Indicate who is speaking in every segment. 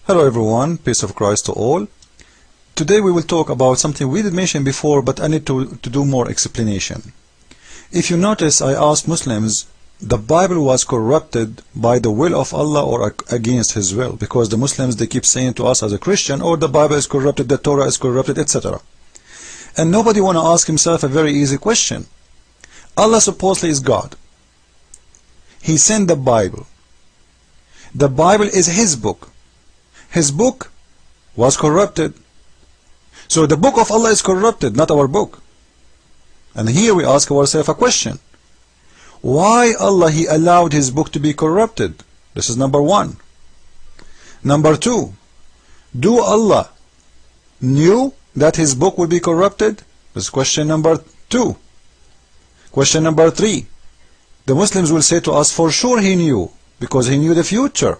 Speaker 1: Hello everyone, peace of Christ to all. Today we will talk about something we did mention before, but I need to do more explanation. If you notice, I asked Muslims, the Bible was corrupted by the will of Allah or against His will? Because the Muslims, they keep saying to us as a Christian, oh, the Bible is corrupted, the Torah is corrupted, etc. And nobody want to ask himself a very easy question. Allah supposedly is God. He sent the Bible. The Bible is His book. His book was corrupted. So the book of Allah is corrupted, not our book. And here we ask ourselves a question. Why Allah He allowed His book to be corrupted? This is number one. Number two, do Allah knew that His book would be corrupted? This is question number two. Question number three, the Muslims will say to us, for sure He knew, because He knew the future.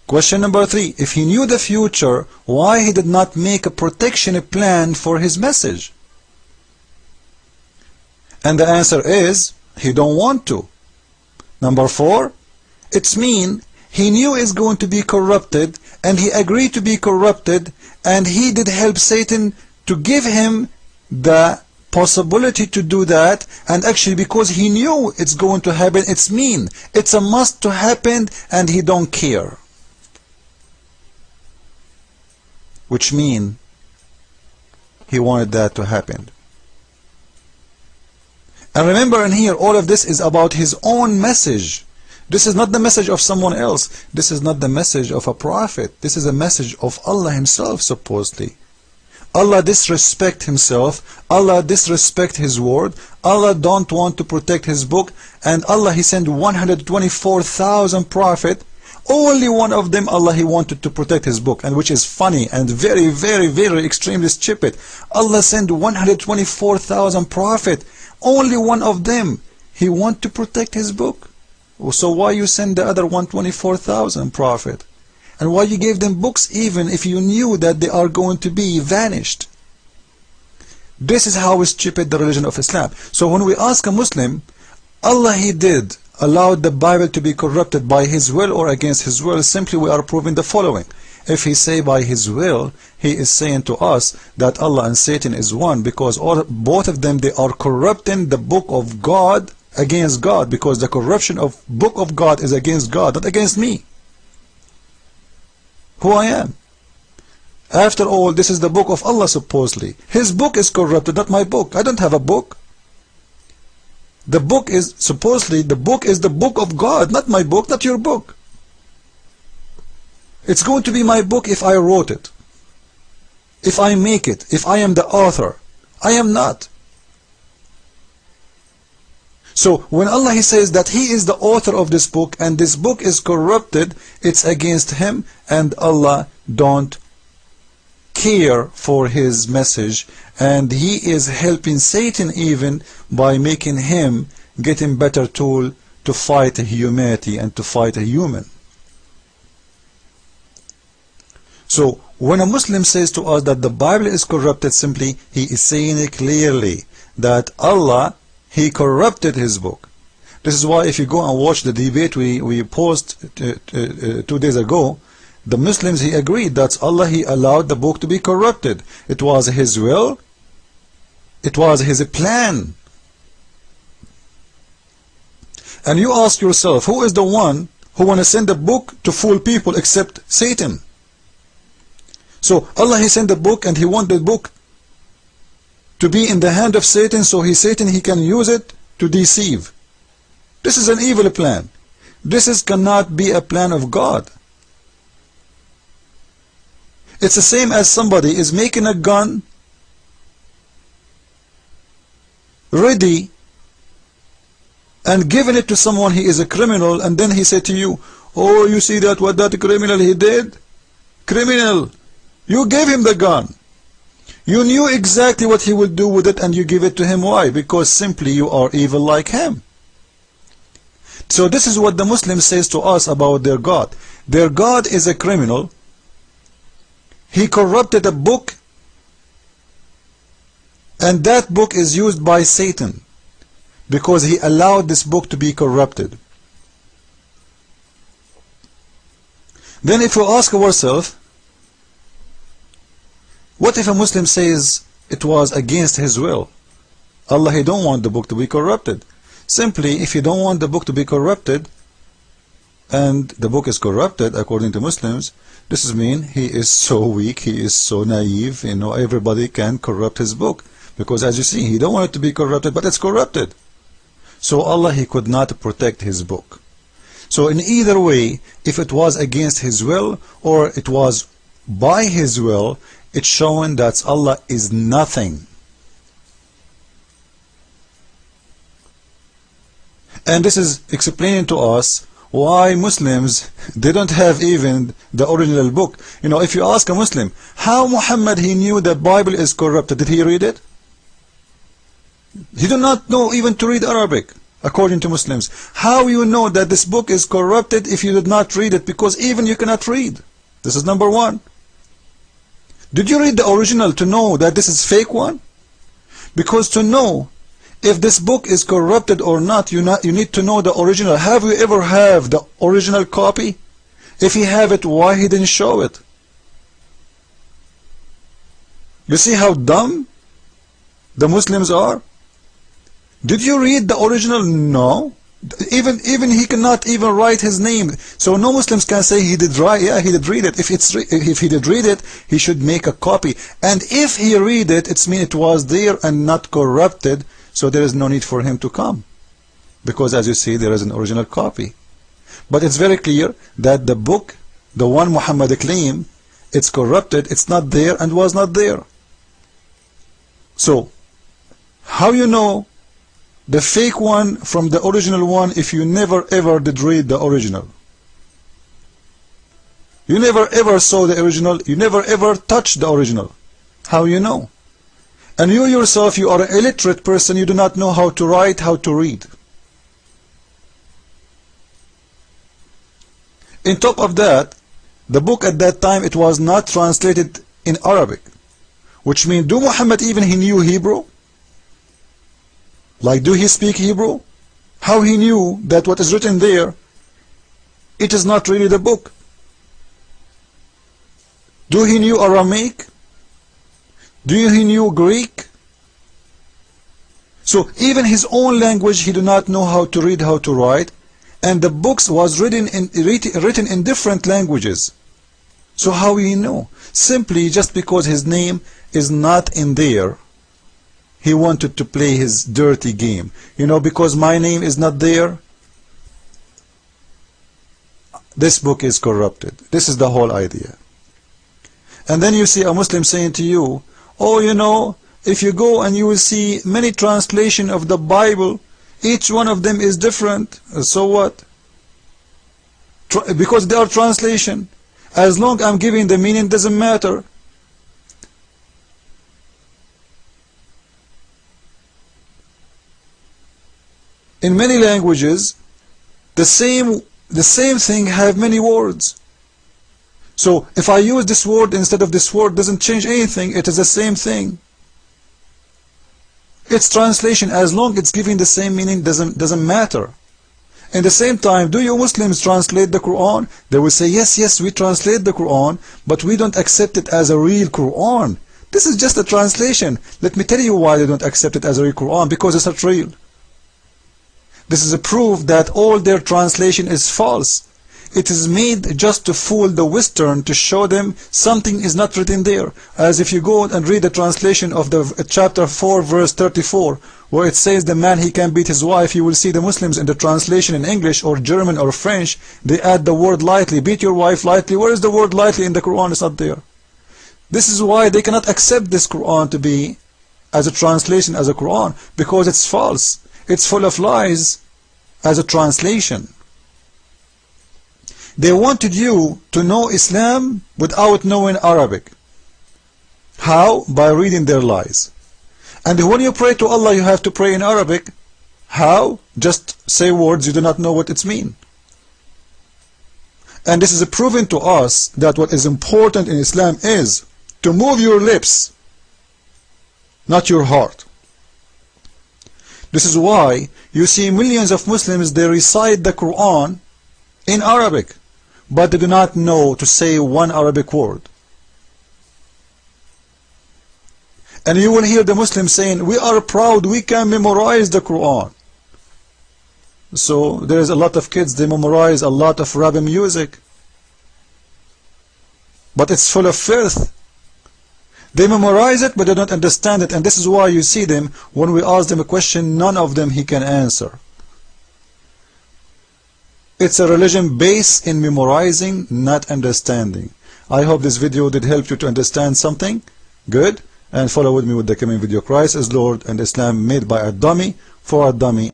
Speaker 1: Question number three, if He knew the future, why He did not make a protection plan for His message? And the answer is, He don't want to. Number four, it's mean He knew it's going to be corrupted, and He agreed to be corrupted, and He did help Satan to give him the possibility to do that, and actually because He knew it's going to happen, it's mean it's a must to happen, and He don't care. Which mean He wanted that to happen. And remember, in here, all of this is about His own message. This is not the message of someone else. This is not the message of a prophet. This is a message of Allah Himself, supposedly. Allah disrespect Himself. Allah disrespect His word. Allah don't want to protect His book. And Allah, He sent 124,000 prophets. Only one of them, Allah, He wanted to protect His book, and which is funny and very, very, very extremely stupid. Allah sent 124,000 prophets. Only one of them, He want to protect His book. So why you send the other 124,000 prophets? And why you gave them books even if you knew that they are going to be vanished? This is how stupid the religion of Islam. So when we ask a Muslim, Allah He did allowed the Bible to be corrupted by His will or against His will, simply we are proving the following. If He say by His will, He is saying to us that Allah and Satan is one, because both of them, they are corrupting the book of God against God, because the corruption of book of God is against God, not against me, who I am. After all, this is the book of Allah supposedly. His book is corrupted, not my book. I don't have a book. The book is, supposedly, the book is the book of God, not my book, not your book. It's going to be my book if I wrote it, if I make it, if I am the author. I am not. So when Allah He says that He is the author of this book and this book is corrupted, it's against Him, and Allah don't care for His message, and He is helping Satan even by making him getting better tool to fight humanity and to fight a human. So when a Muslim says to us that the Bible is corrupted, simply he is saying it clearly that Allah, He corrupted His book. This is why if you go and watch the debate we posted 2 days ago, the Muslims, he agreed that Allah, He allowed the book to be corrupted. It was His will. It was His plan. And you ask yourself, who is the one who want to send a book to fool people except Satan? So Allah, He sent the book, and He want the book to be in the hand of Satan, so Satan he can use it to deceive. This is an evil plan. This cannot be a plan of God. It's the same as somebody is making a gun ready and giving it to someone, he is a criminal, and then he said to you, oh, you see that what that criminal he did? Criminal, you gave him the gun. You knew exactly what he would do with it, and you give it to him. Why? Because simply you are evil like him. So this is what the Muslim says to us about their God. Their God is a criminal. He corrupted a book, and that book is used by Satan because he allowed this book to be corrupted. Then if we ask ourselves, what if a Muslim says it was against his will? Allah, He don't want the book to be corrupted. Simply, if you don't want the book to be corrupted, and the book is corrupted according to Muslims, this is mean he is so weak, he is so naive, everybody can corrupt his book. Because as you see, he don't want it to be corrupted, but it's corrupted. So Allah, He could not protect His book. So in either way, if it was against His will or it was by His will, it's showing that Allah is nothing. And this is explaining to us why Muslims, they don't have even the original book. If you ask a Muslim, how Muhammad he knew the Bible is corrupted, did he read it? He do not know even to read Arabic, according to Muslims. How you know that this book is corrupted if you did not read it? Because even you cannot read. This is number one. Did you read the original to know that this is fake one? Because to know if this book is corrupted or not, you need to know the original. Have you ever have the original copy? If he have it, why he didn't show it? You see how dumb the Muslims are? Did you read the original? No. Even he cannot even write his name. So no Muslims can say he did write. Yeah, he did read it. If he did read it, he should make a copy. And if he read it, it's mean it was there and not corrupted. So there is no need for him to come, because as you see, there is an original copy. But it's very clear that the book, the one Muhammad claimed, it's corrupted, it's not there and was not there. So how you know the fake one from the original one if you never ever did read the original? You never ever saw the original, you never ever touched the original. How you know? And you yourself, you are an illiterate person, you do not know how to write, how to read. In top of that, the book at that time, it was not translated in Arabic. Which means, do Muhammad even he knew Hebrew? Like, do he speak Hebrew? How he knew that what is written there, it is not really the book? Do he knew Aramaic? Do he knew Greek? So even his own language he did not know how to read, how to write, and the books was written in different languages. So how he know? Simply just because his name is not in there, he wanted to play his dirty game. Because my name is not there, this book is corrupted. This is the whole idea. And then you see a Muslim saying to you, oh, if you go and you will see many translations of the Bible, each one of them is different. So what? Because they are translation. As long as I'm giving the meaning, doesn't matter. In many languages, the same thing have many words. So if I use this word instead of this word, doesn't change anything. It is the same thing. It's translation. As long as it's giving the same meaning, doesn't matter. In the same time, do you Muslims translate the Quran? They will say, yes, we translate the Quran, but we don't accept it as a real Quran. This is just a translation. Let me tell you why they don't accept it as a real Quran. Because it's not real. This is a proof that all their translation is false. It is made just to fool the Western, to show them something is not written there. As if you go and read the translation of the chapter 4 verse 34, where it says the man he can beat his wife, you will see the Muslims in the translation in English or German or French, they add the word lightly, beat your wife lightly. Where is the word lightly in the Quran? It's not there. This is why they cannot accept this Quran to be as a translation, as a Quran, because it's false. It's full of lies as a translation. They wanted you to know Islam without knowing Arabic. How? By reading their lies. And when you pray to Allah, you have to pray in Arabic. How? Just say words you do not know what it means. And this is proven to us that what is important in Islam is to move your lips, not your heart. This is why you see millions of Muslims, they recite the Quran in Arabic, but they do not know to say one Arabic word. And you will hear the Muslims saying, we are proud, we can memorize the Quran. So there is a lot of kids, they memorize a lot of rap music, but it's full of filth. They memorize it, but they don't understand it, and this is why you see them, when we ask them a question, none of them he can answer. It's a religion based in memorizing, not understanding. I hope this video did help you to understand something good, and follow with me with the coming video. Christ is Lord, and Islam made by a dummy for a dummy.